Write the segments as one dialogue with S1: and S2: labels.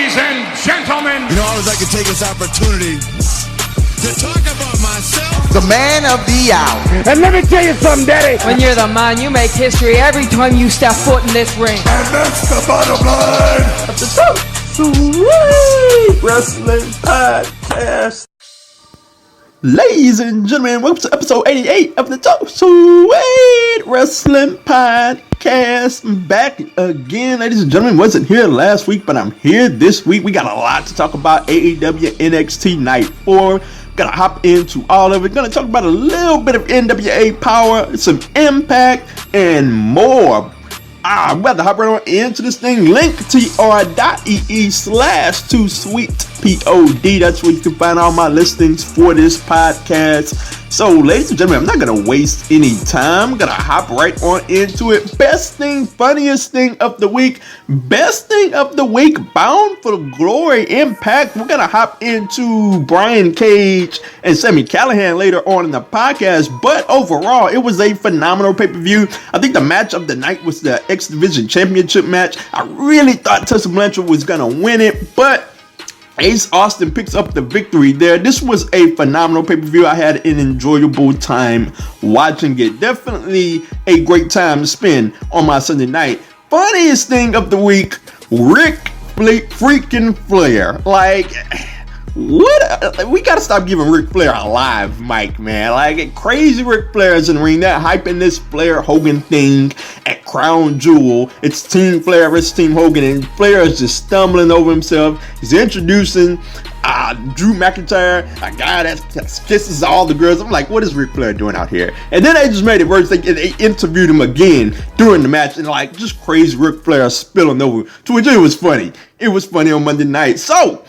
S1: Ladies and gentlemen,
S2: you know, I always like to take this opportunity to talk about myself.
S3: The man of the hour.
S1: and let me tell you something, Daddy.
S4: When you're the man, you make history every time you step foot in this ring.
S2: And that's the bottom line of the Wrestling Podcast.
S5: Ladies and gentlemen, welcome to episode 88 of the Sweet Wrestling Podcast. I'm back again, ladies and gentlemen. Wasn't here last week, but I'm here this week. We got a lot to talk about. AEW NXT Night 4. Gonna hop into all of it. Gonna talk about a little bit of NWA Power, some Impact, and more. I'm about to hop right on into this thing. linktr.ee/2sweetpod. That's where you can find all my listings for this podcast. So, ladies and gentlemen, I'm not going to waste any time. I'm going to hop right on into it. Best thing, funniest thing of the week. Best thing of the week, Bound for Glory Impact. We're going to hop into Brian Cage and Sami Callihan later on in the podcast. But overall, it was a phenomenal pay-per-view. I think the match of the night was the X Division Championship match. I really thought Tessa Blanchard was going to win it, but Ace Austin picks up the victory there. This was a phenomenal pay-per-view. I had an enjoyable time watching it. Definitely a great time to spend on my Sunday night. Funniest thing of the week, Ric freaking Flair. Like, what? We gotta stop giving Ric Flair a live mic, man. Like, crazy Ric Flair is in the ring. That hyping this Flair Hogan thing at Crown Jewel. It's Team Flair versus Team Hogan, and Flair is just stumbling over himself. He's introducing Drew McIntyre, a guy that kisses all the girls. I'm like, what is Ric Flair doing out here? And then they just made it worse. They interviewed him again during the match, and like, just crazy Ric Flair spilling over. To which it was funny. It was funny on Monday night. So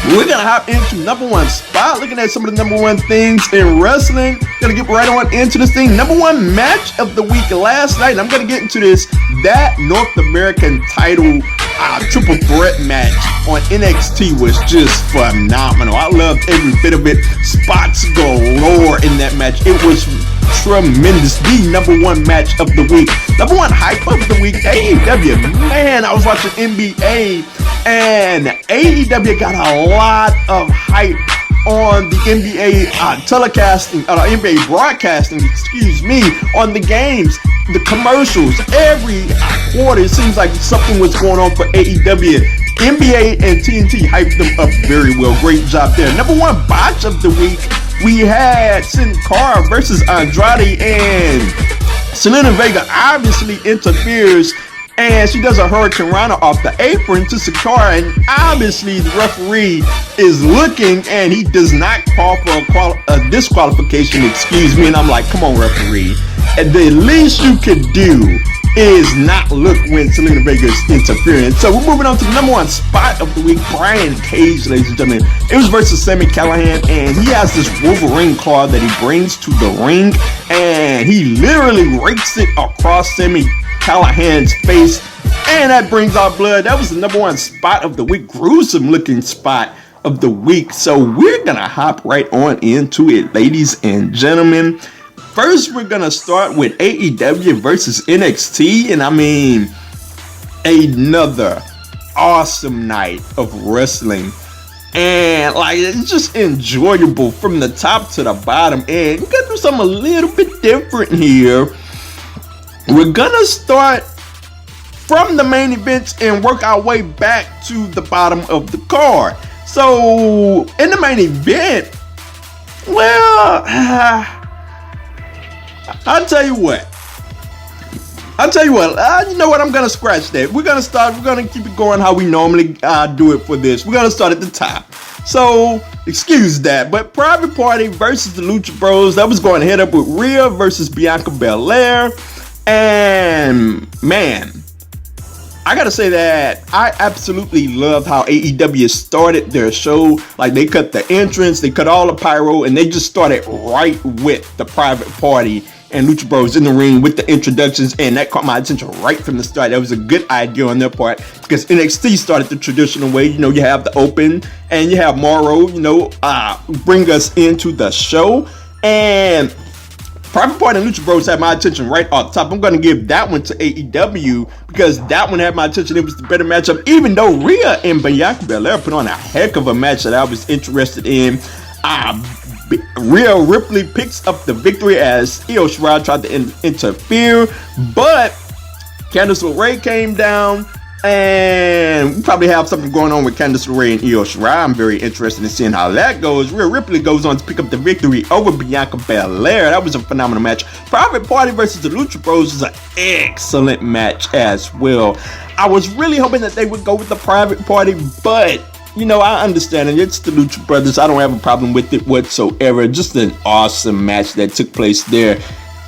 S5: we're gonna hop into number one spot, looking at some of the number one things in wrestling. Gonna get right on into this thing. Number one match of the week last night, and I'm gonna get into this. That North American title triple threat match on NXT was just phenomenal. I loved every bit of it. Spots galore in that match. It was tremendous. The number one match of the week. Number one hype of the week, AEW. Man, I was watching NBA, and AEW got a lot of hype on the NBA telecasting, NBA broadcasting, on the games, the commercials. Every quarter, it seems like something was going on for AEW. NBA and TNT hyped them up very well. Great job there. Number one botch of the week, we had Sin Cara versus Andrade, and Zelina Vega obviously interferes, and she does a Hurricane Rana off the apron to Sakara, and obviously the referee is looking, and he does not call for a disqualification, and I'm like, come on, referee. And the least you could do is not look when Zelina Vega is interfering. So we're moving on to the number one spot of the week, Brian Cage, ladies and gentlemen. It was versus Sami Callihan, and he has this Wolverine claw that he brings to the ring, and he literally rakes it across Sami Callihan's face, and that brings out blood. That was the number one spot of the week, gruesome looking spot of the week. So we're gonna hop right on into it, ladies and gentlemen. First, we're gonna start with AEW versus NXT, and I mean, another awesome night of wrestling, and like, it's just enjoyable from the top to the bottom. And we gotta do something a little bit different here. We're gonna start from the main events and work our way back to the bottom of the card. So in the main event, well, I'll tell you what. You know what? I'm gonna scratch that. We're gonna keep it going how we normally do it for this. We're gonna start at the top. So excuse that, but Private Party versus the Lucha Bros. That was going head up with Rhea versus Bianca Belair. And man, I gotta say that I absolutely love how AEW started their show. Like, they cut the entrance, they cut all the pyro, and they just started right with the Private Party and Lucha Bros in the ring with the introductions, and that caught my attention right from the start. That was a good idea on their part, because NXT started the traditional way. You know, you have the open, and you have Morrow, bring us into the show. And Private Party and Lucha Bros had my attention right off top. I'm going to give that one to AEW because that one had my attention. It was the better matchup, even though Rhea and Bianca Belair put on a heck of a match that I was interested in. Rhea Ripley picks up the victory as Io Shirai tried to interfere, but Candice LeRae came down, and we probably have something going on with Candice LeRae and Io Shirai. I'm very interested in seeing how that goes. Rhea Ripley goes on to pick up the victory over Bianca Belair. That was a phenomenal match. Private Party versus the Lucha Bros is an excellent match as well. I was really hoping that they would go with the Private Party, but you know, I understand it. It's the Lucha Brothers. I don't have a problem with it whatsoever. Just an awesome match that took place there.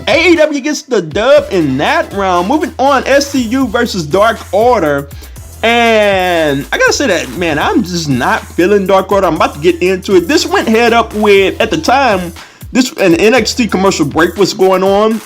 S5: AEW gets the dub in that round. Moving on, SCU versus Dark Order. And I gotta say that, man, I'm just not feeling Dark Order. I'm about to get into it. This went head up with, at the time, an NXT commercial break was going on.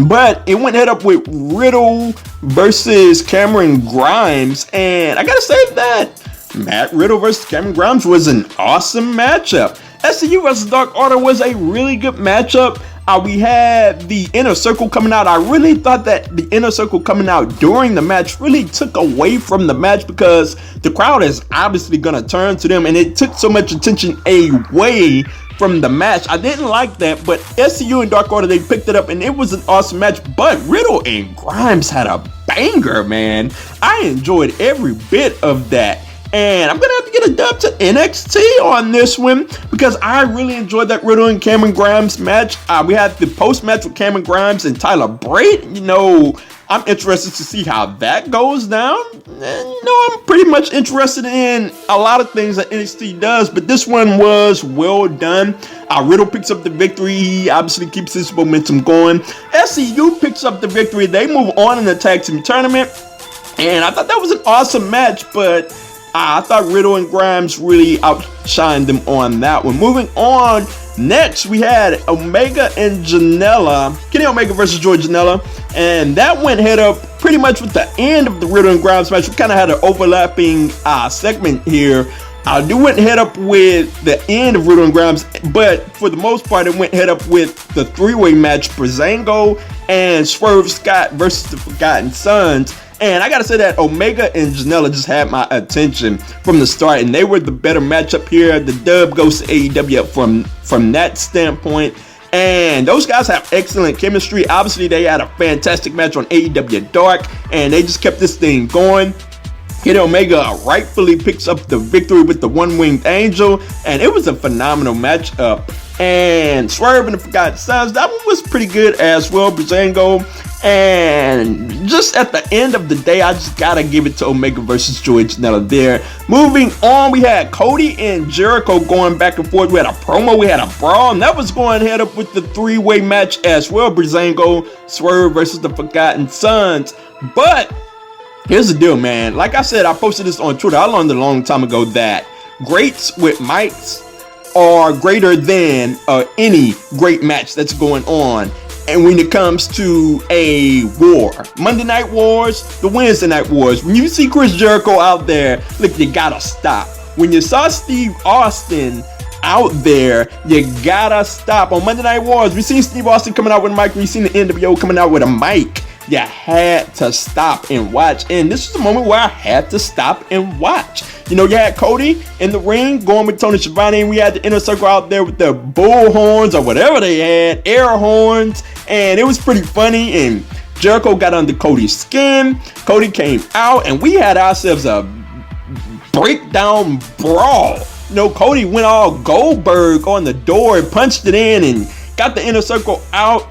S5: But it went head up with Riddle versus Cameron Grimes. And I gotta say that Matt Riddle versus Cameron Grimes was an awesome matchup. SCU versus Dark Order was a really good matchup. We had the Inner Circle coming out. I really thought that the Inner Circle coming out during the match really took away from the match because the crowd is obviously going to turn to them, and it took so much attention away from the match. I didn't like that, but SCU and Dark Order, they picked it up, and it was an awesome match. But Riddle and Grimes had a banger, man. I enjoyed every bit of that. And I'm going to have to get a dub to NXT on this one because I really enjoyed that Riddle and Cameron Grimes match. We had the post-match with Cameron Grimes and Tyler Bate. You know, I'm interested to see how that goes down. And, you know, I'm pretty much interested in a lot of things that NXT does, but this one was well done. Riddle picks up the victory. He obviously keeps his momentum going. SCU picks up the victory. They move on in the tag team tournament. And I thought that was an awesome match, but I thought Riddle and Grimes really outshined them on that one. Moving on, next we had Omega and Janela. Kenny Omega versus Joey Janela. And that went head up pretty much with the end of the Riddle and Grimes match. We kind of had an overlapping segment here. It went head up with the end of Riddle and Grimes, but for the most part, it went head up with the three-way match, Breezango and Swerve Scott versus the Forgotten Sons. And I gotta say that Omega and Janela just had my attention from the start, and they were the better matchup here. The dub goes to AEW from that standpoint. And those guys have excellent chemistry. Obviously, they had a fantastic match on AEW Dark, and they just kept this thing going. Kenny Omega rightfully picks up the victory with the one-winged angel, and it was a phenomenal matchup. And Swerve and the Forgotten Sons, that one was pretty good as well, Breezango. And just at the end of the day, I just gotta give it to Omega versus Joey Janela there. Moving on, we had Cody and Jericho going back and forth. We had a promo, we had a brawl, and that was going head up with the three-way match as well. Breezango, Swerve versus the Forgotten Sons. But here's the deal, man. Like I said, I posted this on Twitter. I learned a long time ago that greats with mics are greater than any great match that's going on. And when it comes to a war, Monday Night Wars, the Wednesday Night Wars, when you see Chris Jericho out there, look, you gotta stop. When you saw Steve Austin out there, you gotta stop. On Monday Night Wars, we seen Steve Austin coming out with a mic. We seen the NWO coming out with a mic. You had to stop and watch. And this was the moment where I had to stop and watch. You know, you had Cody in the ring going with Tony Schiavone, and we had the Inner Circle out there with the bull horns or whatever they had, air horns, and it was pretty funny. And Jericho got under Cody's skin. Cody came out, and we had ourselves a breakdown brawl. You know, Cody went all Goldberg on the door and punched it in and got the Inner Circle out.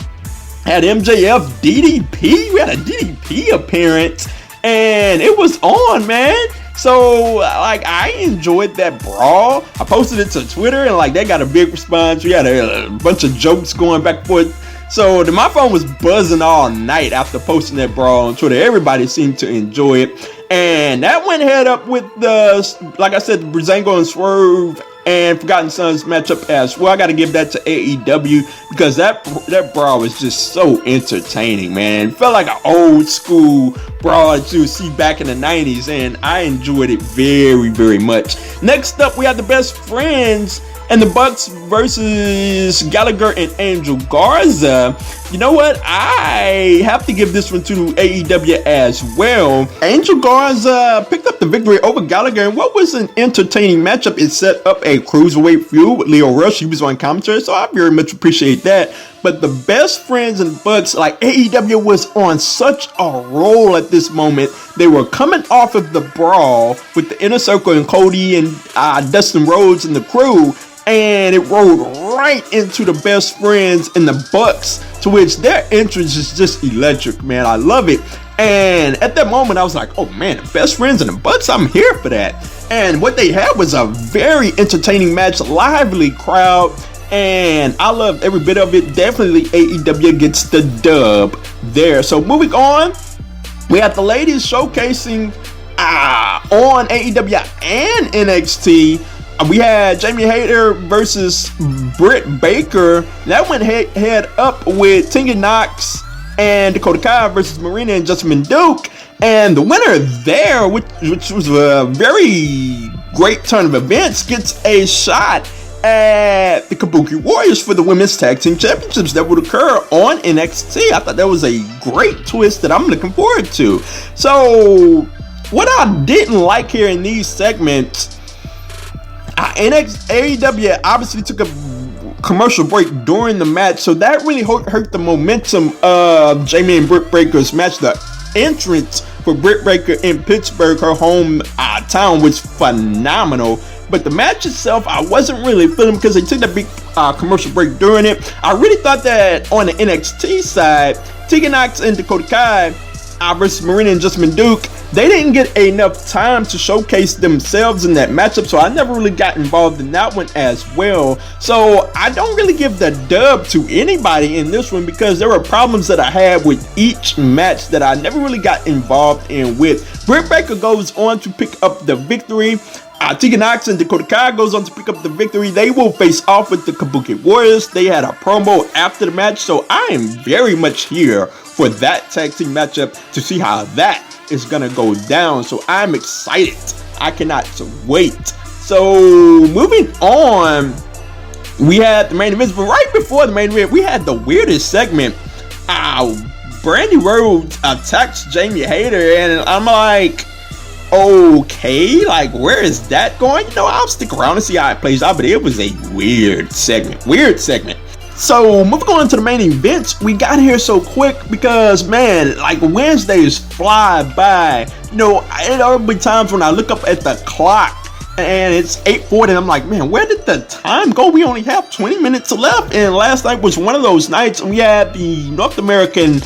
S5: Had MJF DDP. We had a DDP appearance, and it was on, man. So, like, I enjoyed that brawl. I posted it to Twitter, and, like, they got a big response. We had a bunch of jokes going back and forth. So, my phone was buzzing all night after posting that brawl on Twitter. Everybody seemed to enjoy it. And that went head up with the, like I said, Breezango and Swerve and Forgotten Sons matchup as well. I got to give that to AEW because that brawl was just so entertaining, man. It felt like an old school brawl that you would see back in the 90s, and I enjoyed it very, very much. Next up, we have the Best Friends and the Bucks versus Gallagher and Angel Garza. You know what? I have to give this one to AEW as well. Angel Garza picked up the victory over Gallagher in what was an entertaining matchup. It set up a cruiserweight feud with Leo Rush. He was on commentary, so I very much appreciate that. But the Best Friends and Bucks, like AEW was on such a roll at this moment. They were coming off of the brawl with the Inner Circle and Cody and Dustin Rhodes and the crew. And it rolled right into the Best Friends and the Bucks, to which their entrance is just electric, man. I love it. And at that moment, I was like, oh man, the Best Friends and the Bucks, I'm here for that. And what they had was a very entertaining match, lively crowd, and I loved every bit of it. Definitely AEW gets the dub there. So moving on, we have the ladies showcasing on AEW and NXT. We had Jamie Hayter versus Britt Baker. That went head up with Tegan Knox and Dakota Kai versus Marina and Jessamine Duke. And the winner there, which was a very great turn of events, gets a shot at the Kabuki Warriors for the Women's Tag Team Championships that would occur on NXT. I thought that was a great twist that I'm looking forward to. So, what I didn't like here in these segments, AEW obviously took a commercial break during the match, so that really hurt the momentum of Jamie and Britt Baker's match. The entrance for Britt Baker in Pittsburgh, her home town, was phenomenal. But the match itself, I wasn't really feeling because they took that big commercial break during it. I really thought that on the NXT side, Tegan Knox and Dakota Kai versus Marina and Jessamine Duke, they didn't get enough time to showcase themselves in that matchup, so I never really got involved in that one as well. So I don't really give the dub to anybody in this one because there were problems that I had with each match that I never really got involved in with. Britt Baker goes on to pick up the victory. Tegan Knox and Dakota Kai goes on to pick up the victory. They will face off with the Kabuki Warriors. They had a promo after the match, so I am very much here for that tag team matchup to see how that is gonna go down. So I'm excited. I cannot wait. So moving on, we had the main event, but right before the main event, we had the weirdest segment. Brandy Rhodes attacks Jamie Hayter, and I'm like, okay, like where is that going? You know, I'll stick around and see how it plays out, but it was a weird segment. So moving on to the main event, we got here so quick because, man, like Wednesdays fly by. You know, there'll be times when I look up at the clock and it's 8:40 and I'm like, man, where did the time go? We only have 20 minutes left. And last night was one of those nights, and we had the North American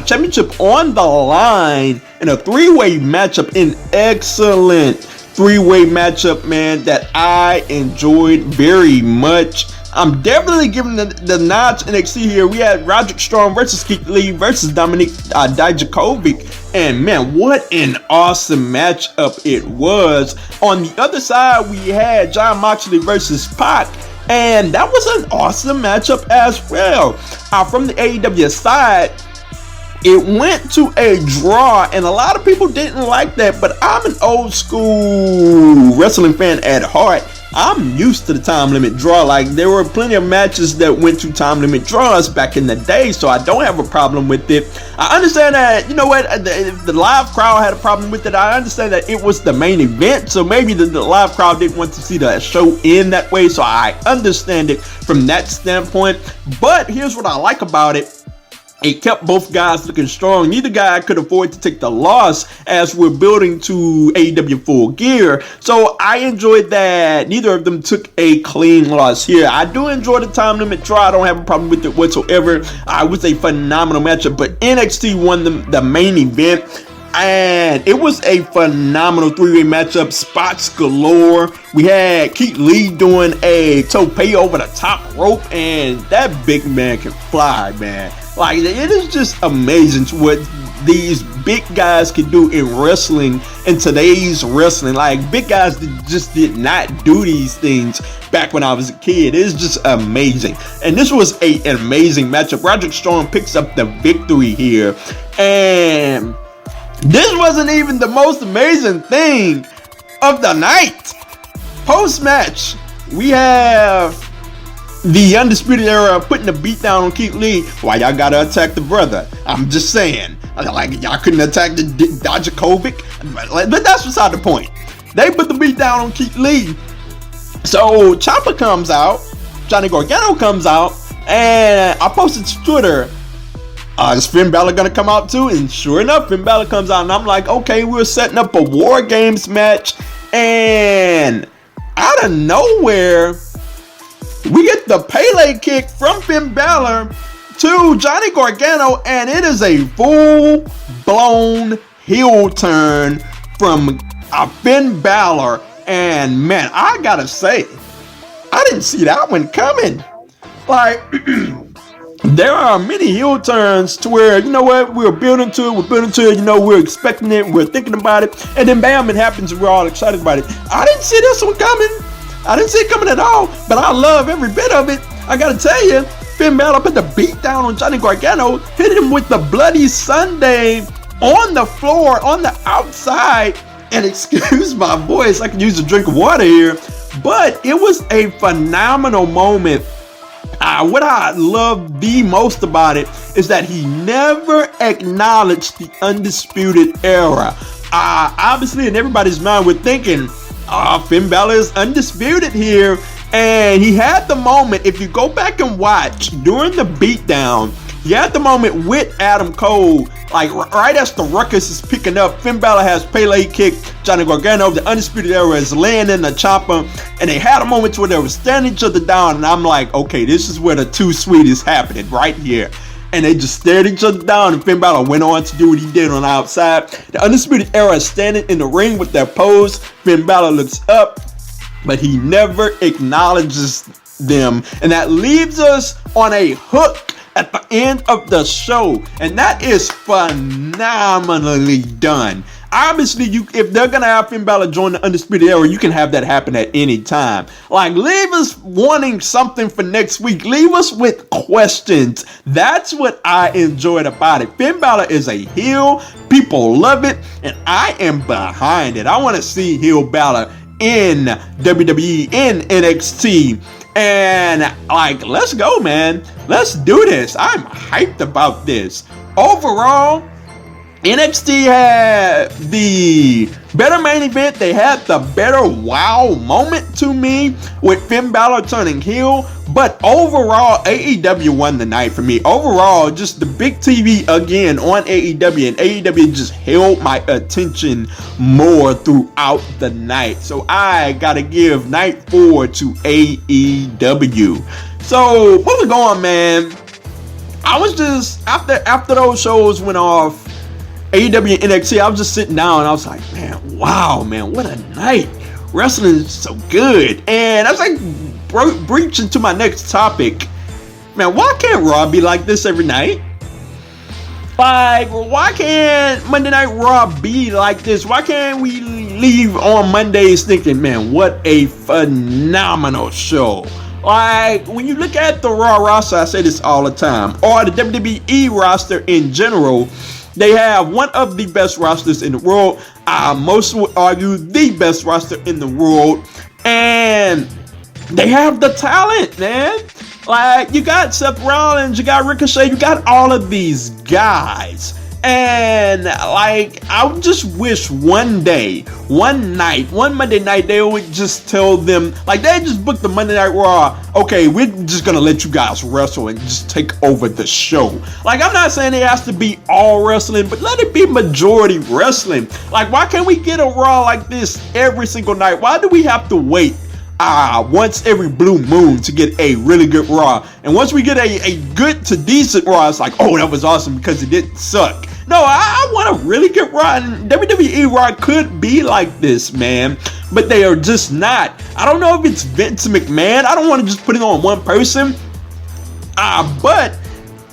S5: Championship on the line in a three-way matchup, an excellent three-way matchup, man, that I enjoyed very much. I'm definitely giving the nod to NXT here. We had Roderick Strong versus Keith Lee versus Dominik Dijakovic. And man, what an awesome matchup it was. On the other side, we had Jon Moxley versus Pac. And that was an awesome matchup as well. From the AEW side, it went to a draw, and a lot of people didn't like that, but I'm an old school wrestling fan at heart. I'm used to the time limit draw. Like, there were plenty of matches that went to time limit draws back in the day, so I don't have a problem with it. I understand that, you know what, if the live crowd had a problem with it, I understand that it was the main event, so maybe the live crowd didn't want to see the show end that way, so I understand it from that standpoint. But here's what I like about it. It kept both guys looking strong. Neither guy could afford to take the loss as we're building to AEW Full Gear. So I enjoyed that neither of them took a clean loss here. I do enjoy the time limit draw. I don't have a problem with it whatsoever. It was a phenomenal matchup, but NXT won the main event. And it was a phenomenal three-way matchup, spots galore. We had Keith Lee doing a tope over the top rope, and that big man can fly, man. Like, it is just amazing what these big guys can do in wrestling in today's wrestling. Like, big guys just did not do these things back when I was a kid. It's just amazing. And this was an amazing matchup. Roderick Strong picks up the victory here. And this wasn't even the most amazing thing of the night. Post-match, we have the Undisputed Era putting the beat down on Keith Lee. Why y'all gotta attack the brother? I'm just saying. Like, y'all couldn't attack the Dijakovic? But that's beside the point. They put the beat down on Keith Lee. So Ciampa comes out, Johnny Gargano comes out, and I posted to Twitter, is Finn Balor gonna come out too? And sure enough, Finn Balor comes out, and I'm like, okay, we're setting up a War Games match, and out of nowhere, we get the Pele kick from Finn Balor to Johnny Gargano, and it is a full-blown heel turn from Finn Balor. And man, I gotta say, I didn't see that one coming. Like, there are many heel turns to where, you know what, we're building to it, you know, we're expecting it, we're thinking about it, and then bam, it happens and we're all excited about it. I didn't see this one coming. I didn't see it coming at all, but I love every bit of it. I gotta tell you, Finn Balor put the beat down on Johnny Gargano, hit him with the Bloody Sunday on the floor, on the outside, and excuse my voice, I can use a drink of water here, but it was a phenomenal moment. What I love the most about it is that he never acknowledged the Undisputed Era. Obviously, in everybody's mind, we're thinking, Finn Balor is undisputed here. And he had the moment, if you go back and watch, during the beatdown, he had the moment with Adam Cole, like right as the ruckus is picking up, Finn Balor has Pele kick Johnny Gargano, the Undisputed Era is laying in the chopper, and they had a moment where they were standing each other down, and I'm like, okay, this is where the too sweet is happening, right here. And they just stared each other down, and Finn Balor went on to do what he did on the outside. The Undisputed Era is standing in the ring with their pose. Finn Balor looks up, but he never acknowledges them. And that leaves us on a hook at the end of the show. And that is phenomenally done. Obviously, if they're going to have Finn Balor join the Undisputed Era, you can have that happen at any time. Like, leave us wanting something for next week. Leave us with questions. That's what I enjoyed about it. Finn Balor is a heel. People love it. And I am behind it. I want to see heel Balor in WWE, in NXT, and like, let's go, man. Let's do this. I'm hyped about this. Overall, NXT had the better main event. They had the better wow moment to me with Finn Balor turning heel. But overall, AEW won the night for me. Overall, just the big TV again on AEW, and AEW just held my attention more throughout the night. So I gotta give night 4 to AEW. So moving on, man. I was just after those shows went off, AEW and NXT, I was just sitting down and I was like, man, wow, man, what a night. Wrestling is so good. And I was like, breaching to my next topic. Man, why can't Raw be like this every night? Like, why can't Monday Night Raw be like this? Why can't we leave on Mondays thinking, man, what a phenomenal show? Like, when you look at the Raw roster, I say this all the time, or the WWE roster in general, they have one of the best rosters in the world. Most would argue the best roster in the world. And they have the talent, man. Like, you got Seth Rollins, you got Ricochet, you got all of these guys. And, like, I just wish one day, one night, one Monday night, they would just tell them, like, they just book the Monday Night Raw, okay, we're just gonna let you guys wrestle and just take over the show. Like, I'm not saying it has to be all wrestling, but let it be majority wrestling. Like, why can't we get a Raw like this every single night? Why do we have to wait once every blue moon to get a really good Raw? And once we get a good to decent Raw, it's like, oh, that was awesome because it didn't suck. No, I want a really good Raw, and WWE Raw could be like this, man, but they are just not. I don't know if it's Vince McMahon. I don't want to just put it on one person, but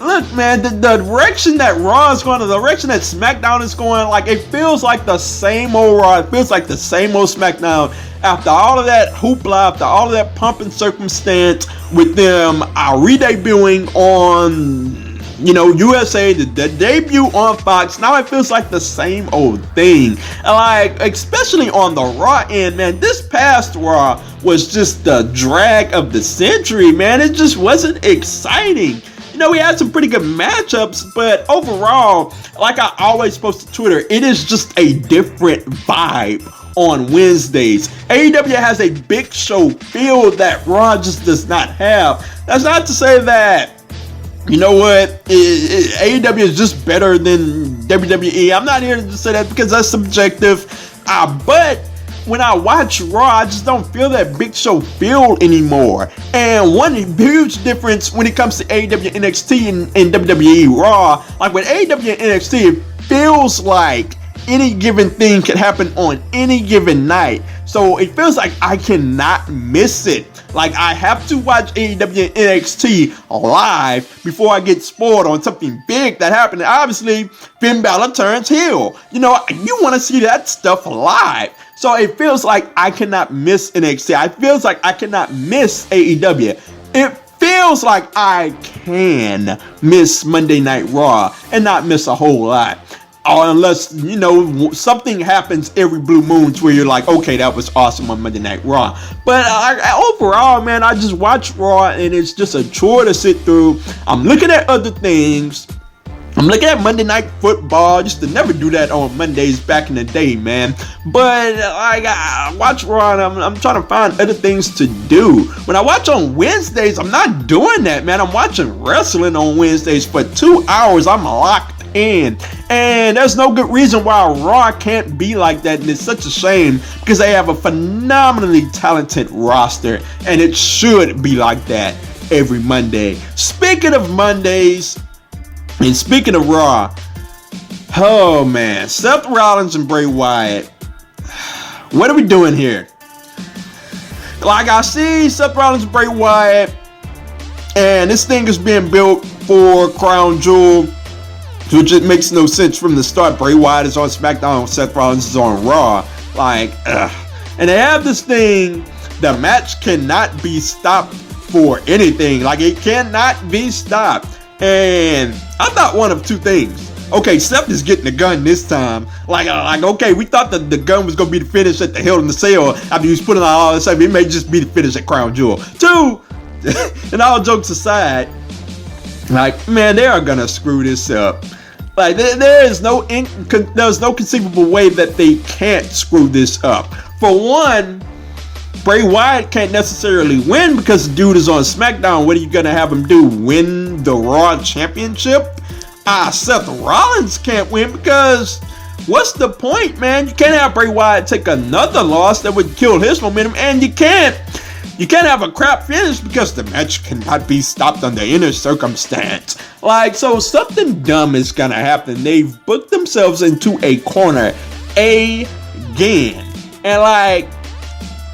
S5: look, man, the direction that Raw is going, the direction that SmackDown is going, like, it feels like the same old Raw. It feels like the same old SmackDown. After all of that hoopla, after all of that pomp and circumstance with them re-debuting on, USA, the debut on Fox, now it feels like the same old thing. Like, especially on the Raw end, man, this past Raw was just the drag of the century, man. It just wasn't exciting. We had some pretty good matchups, but overall, like I always post to Twitter, it is just a different vibe on Wednesdays. AEW has a big show feel that Raw just does not have. That's not to say that, AEW is just better than WWE. I'm not here to say that because that's subjective. But when I watch Raw, I just don't feel that big show feel anymore. And one huge difference when it comes to AEW, NXT, and WWE Raw, like with AEW and NXT, it feels like any given thing can happen on any given night. So it feels like I cannot miss it. Like, I have to watch AEW and NXT live before I get spoiled on something big that happened. And obviously, Finn Balor turns heel. You want to see that stuff live. So it feels like I cannot miss NXT. It feels like I cannot miss AEW. It feels like I can miss Monday Night Raw and not miss a whole lot. Unless, something happens every blue moon to where you're like, okay, that was awesome on Monday Night Raw. But overall, man, I just watch Raw and it's just a chore to sit through. I'm looking at other things. I'm looking at Monday Night Football. I used to never do that on Mondays back in the day, man. But I watch Raw and I'm trying to find other things to do. When I watch on Wednesdays, I'm not doing that, man. I'm watching wrestling on Wednesdays for 2 hours. I'm locked in. And there's no good reason why Raw can't be like that. And it's such a shame because they have a phenomenally talented roster. And it should be like that every Monday. Speaking of Mondays, and speaking of Raw, oh man, Seth Rollins and Bray Wyatt. What are we doing here? Like, I see Seth Rollins and Bray Wyatt, and this thing is being built for Crown Jewel, which it makes no sense from the start. Bray Wyatt is on SmackDown, Seth Rollins is on Raw. Like, and they have this thing, the match cannot be stopped for anything. Like, it cannot be stopped. And I thought one of two things. Okay, Seth is getting the gun this time. Like, okay, we thought that the gun was going to be the finish at the Hell in the Cell after he was putting on all this stuff. It may just be the finish at Crown Jewel. Two, and all jokes aside, like, man, they are going to screw this up. Like, there's no conceivable way that they can't screw this up. For one, Bray Wyatt can't necessarily win because the dude is on SmackDown. What are you going to have him do? Win the Raw Championship? Seth Rollins can't win because what's the point, man? You can't have Bray Wyatt take another loss that would kill his momentum, and you can't have a crap finish because the match cannot be stopped under any circumstance. Like, so something dumb is going to happen. They've booked themselves into a corner again. And like,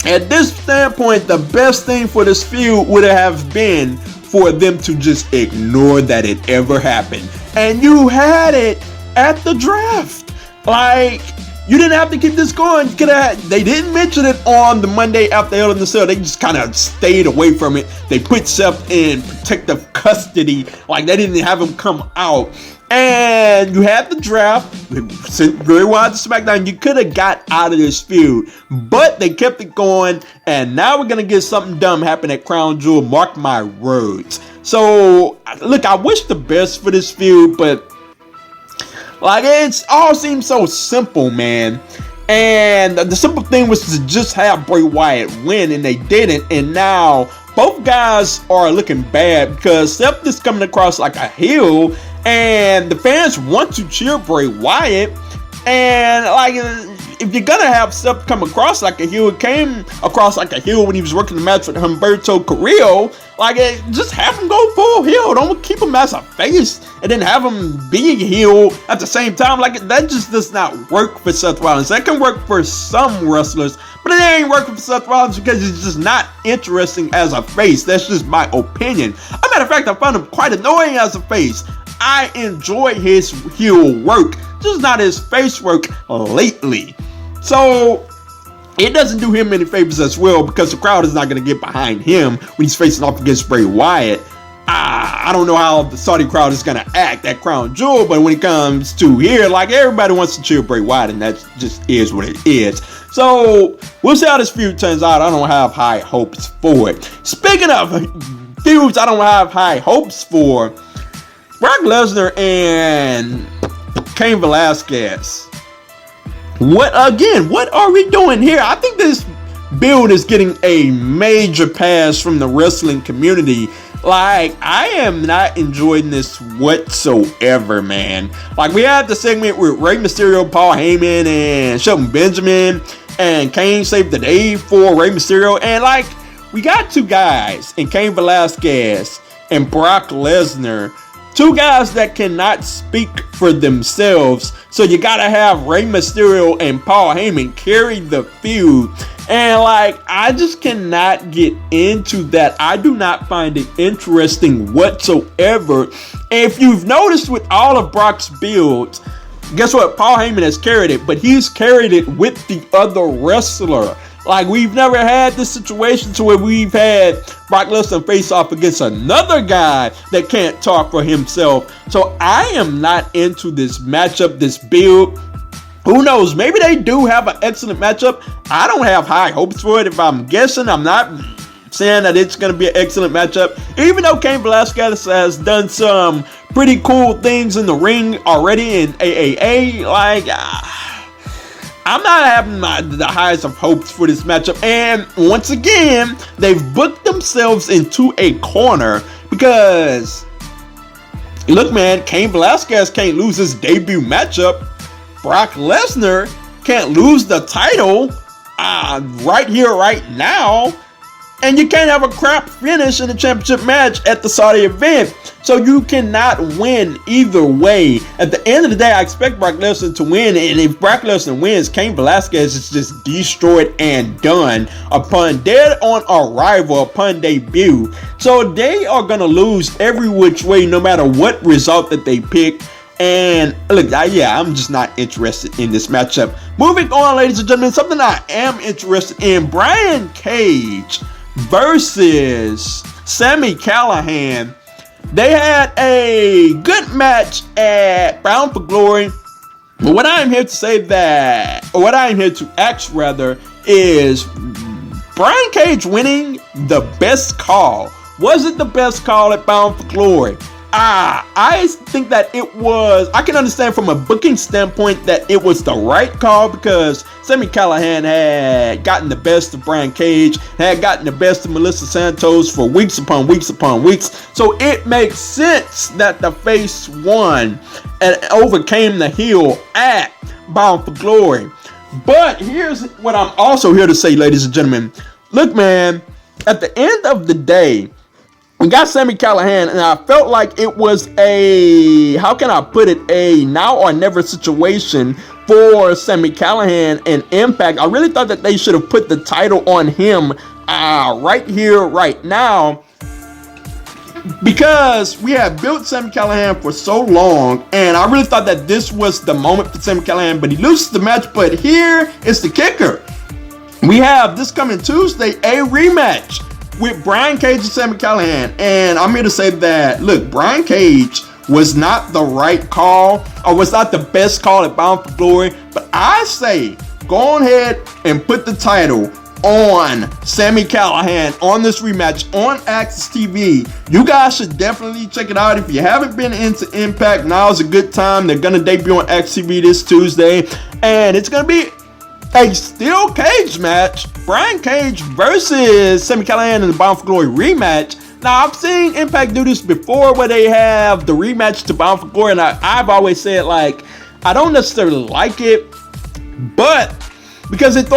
S5: at this standpoint, the best thing for this feud would have been for them to just ignore that it ever happened. And you had it at the draft. Like, you didn't have to keep this going. They didn't mention it on the Monday after Hell in the Cell. They just kind of stayed away from it. They put Seth in protective custody. Like, they didn't have him come out. And you had the draft, sent Bray Wyatt to SmackDown. You could have got out of this feud, but they kept it going. And now we're going to get something dumb happen at Crown Jewel. Mark my words. So, look, I wish the best for this feud, but like, it all seems so simple, man. And the simple thing was to just have Bray Wyatt win, and they didn't. And now both guys are looking bad because Seth is coming across like a heel, and the fans want to cheer Bray Wyatt. And like, if you're gonna have Seth come across like a heel, it came across like a heel when he was working the match with Humberto Carrillo. Like, just have him go full heel. Don't keep him as a face and then have him be a heel at the same time. Like, that just does not work for Seth Rollins. That can work for some wrestlers, but it ain't working for Seth Rollins because he's just not interesting as a face. That's just my opinion. As a matter of fact, I found him quite annoying as a face. I enjoy his heel work, just not his face work lately. So it doesn't do him any favors as well, because the crowd is not going to get behind him when he's facing off against Bray Wyatt. I don't know how the Saudi crowd is going to act at Crown Jewel, but when it comes to here, like, everybody wants to cheer Bray Wyatt, and that just is what it is. So we'll see how this feud turns out. I don't have high hopes for it. Speaking of feuds I don't have high hopes for, Brock Lesnar and Cain Velasquez. What are we doing here? I think this build is getting a major pass from the wrestling community. Like, I am not enjoying this whatsoever, man. Like, we had the segment with Rey Mysterio, Paul Heyman, and Shelton Benjamin, and Kane saved the day for Rey Mysterio. And, like, we got two guys in Cain Velasquez and Brock Lesnar. Two guys that cannot speak for themselves. So you gotta have Rey Mysterio and Paul Heyman carry the feud. And, like, I just cannot get into that. I do not find it interesting whatsoever. And if you've noticed with all of Brock's builds, guess what? Paul Heyman has carried it, but he's carried it with the other wrestler. Like, we've never had this situation to where we've had Brock Lesnar face off against another guy that can't talk for himself. So I am not into this matchup, this build. Who knows? Maybe they do have an excellent matchup. I don't have high hopes for it. If I'm guessing, I'm not saying that it's going to be an excellent matchup. Even though Cain Velasquez has done some pretty cool things in the ring already in AAA, like, I'm not having the highest of hopes for this matchup. And once again, they've booked themselves into a corner because, look, man, Cain Velasquez can't lose his debut matchup. Brock Lesnar can't lose the title right here, right now. And you can't have a crap finish in the championship match at the Saudi event. So you cannot win either way. At the end of the day, I expect Brock Lesnar to win. And if Brock Lesnar wins, Cain Velasquez is just destroyed and done upon dead on arrival, upon debut. So they are going to lose every which way, no matter what result that they pick. And look, I'm just not interested in this matchup. Moving on, ladies and gentlemen, something I am interested in. Brian Cage versus Sami Callihan. They had a good match at Bound for Glory. But what I am here to say what I am here to ask rather, is Brian Cage winning the best call? Was it the best call at Bound for Glory? I think that it was. I can understand from a booking standpoint that it was the right call, because Sami Callihan had gotten the best of Brian Cage, had gotten the best of Melissa Santos for weeks upon weeks upon weeks. So it makes sense that the face won and overcame the heel at Bound for Glory. But here's what I'm also here to say, ladies and gentlemen. Look, man, at the end of the day, we got Sami Callihan, and I felt like it was a now or never situation for Sami Callihan and Impact. I really thought that they should have put the title on him right here, right now, because we have built Sami Callihan for so long, and I really thought that this was the moment for Sami Callihan, but he loses the match. But here is the kicker. We have this coming Tuesday a rematch with Brian Cage and Sami Callihan. And I'm here to say that, look, Brian Cage was not the right call, or was not the best call at Bound for Glory. But I say, go on ahead and put the title on Sami Callihan on this rematch on Access TV. You guys should definitely check it out. If you haven't been into Impact, now is a good time. They're going to debut on Access TV this Tuesday. And it's going to be a steel cage match. Brian Cage versus Sami Callihan in the Bound for Glory rematch. Now, I've seen Impact do this before, where they have the rematch to Bound for Glory, and I've always said, like, I don't necessarily like it, but because it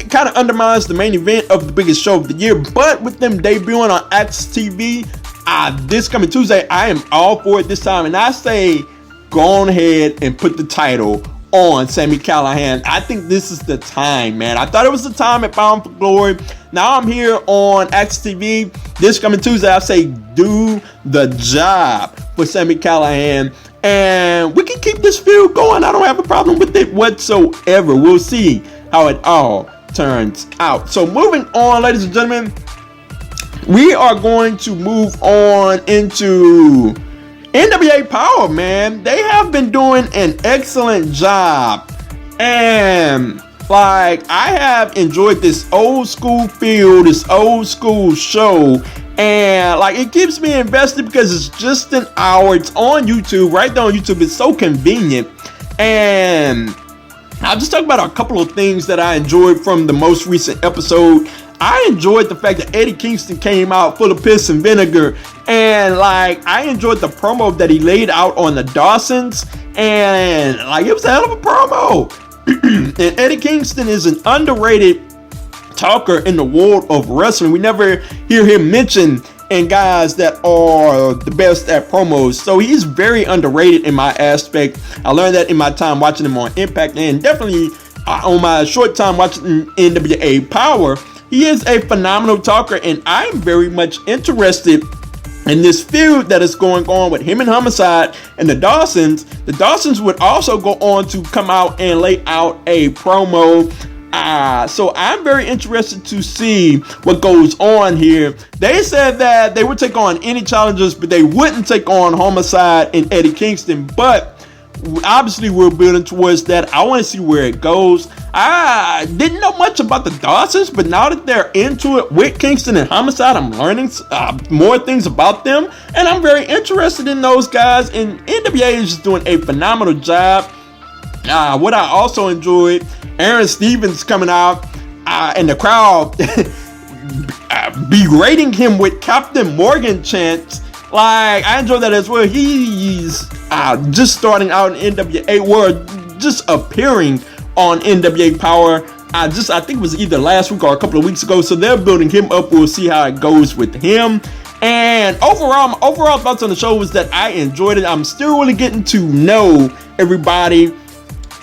S5: kind of undermines the main event of the biggest show of the year. But with them debuting on AXS TV this coming Tuesday, I am all for it this time. And I say, go on ahead and put the title on Sami Callihan. I think this is the time, man. I thought it was the time at Bound for Glory. Now I'm here on AXS TV this coming Tuesday. I say, do the job for Sami Callihan, and we can keep this feud going. I don't have a problem with it whatsoever. We'll see how it all turns out. So moving on, ladies and gentlemen, we are going to move on into NWA Power, man. They have been doing an excellent job, and like, I have enjoyed this old school feel, this old school show, and like, it keeps me invested because it's just an hour. It's on YouTube, right there on YouTube. It's so convenient. And I'll just talk about a couple of things that I enjoyed from the most recent episode. I enjoyed the fact that Eddie Kingston came out full of piss and vinegar, and like, I enjoyed the promo that he laid out on the Dawsons, and like, it was a hell of a promo. And Eddie Kingston is an underrated talker in the world of wrestling. We never hear him mentioned in guys that are the best at promos, so he's very underrated in my aspect. I learned that in my time watching him on Impact, and definitely on my short time watching NWA Power. He is a phenomenal talker, and I'm very much interested in this feud that is going on with him and Homicide and the Dawsons. The Dawsons would also go on to come out and lay out a promo. So I'm very interested to see what goes on here. They said that they would take on any challengers, but they wouldn't take on Homicide and Eddie Kingston. But obviously, we're building towards that. I want to see where it goes. I didn't know much about the Dawsons, but now that they're into it with Kingston and Homicide, I'm learning more things about them, and I'm very interested in those guys. And NWA is just doing a phenomenal job. What I also enjoyed, Aaron Stevens coming out and the crowd berating him with Captain Morgan chants. Like, I enjoy that as well. He's just starting out in NWA World, just appearing on NWA Power. I think it was either last week or a couple of weeks ago. So they're building him up. We'll see how it goes with him. And overall, my overall thoughts on the show was that I enjoyed it. I'm still really getting to know everybody.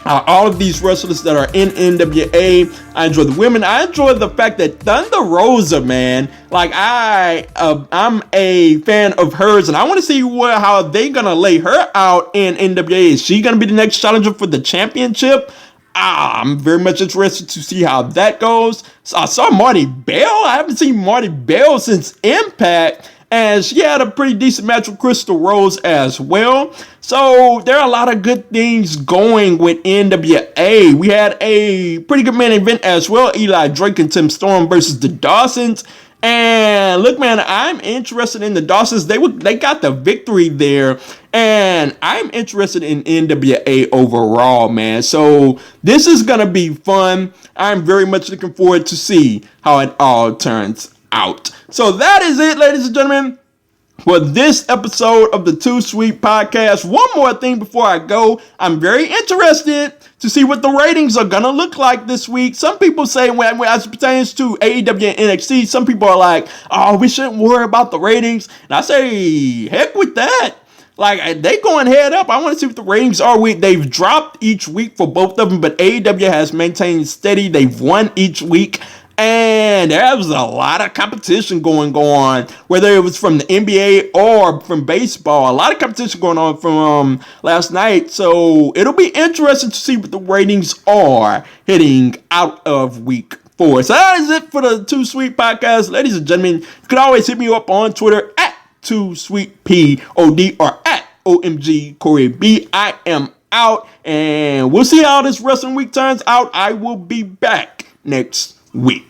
S5: All of these wrestlers that are in NWA. I enjoy the women. I enjoy the fact that Thunder Rosa, man, like I'm a fan of hers, and I want to see how they gonna lay her out in NWA. Is she gonna be the next challenger for the championship? I'm very much interested to see how that goes. So I saw Marty Bell. I haven't seen Marty Bell since Impact, and she had a pretty decent match with Crystal Rose as well. So there are a lot of good things going with NWA. We had a pretty good main event as well. Eli Drake and Tim Storm versus the Dawsons. And look, man, I'm interested in the Dawsons. They got the victory there. And I'm interested in NWA overall, man. So this is going to be fun. I'm very much looking forward to see how it all turns out. So that is it, ladies and gentlemen, for this episode of the Too Sweet Podcast. One more thing before I go. I'm very interested to see what the ratings are going to look like this week. Some people say, as it pertains to AEW and NXT, some people are like, oh, we shouldn't worry about the ratings. And I say, heck with that. Like, they going head up. I want to see what the ratings are. They've dropped each week for both of them, but AEW has maintained steady. They've won each week. And there was a lot of competition going on, whether it was from the NBA or from baseball. A lot of competition going on from last night. So it'll be interesting to see what the ratings are heading out of week 4. So that is it for the Too Sweet Podcast. Ladies and gentlemen, you can always hit me up on Twitter at TooSweetPod or at OMG Corey B. I am out, and we'll see how this wrestling week turns out. I will be back next week.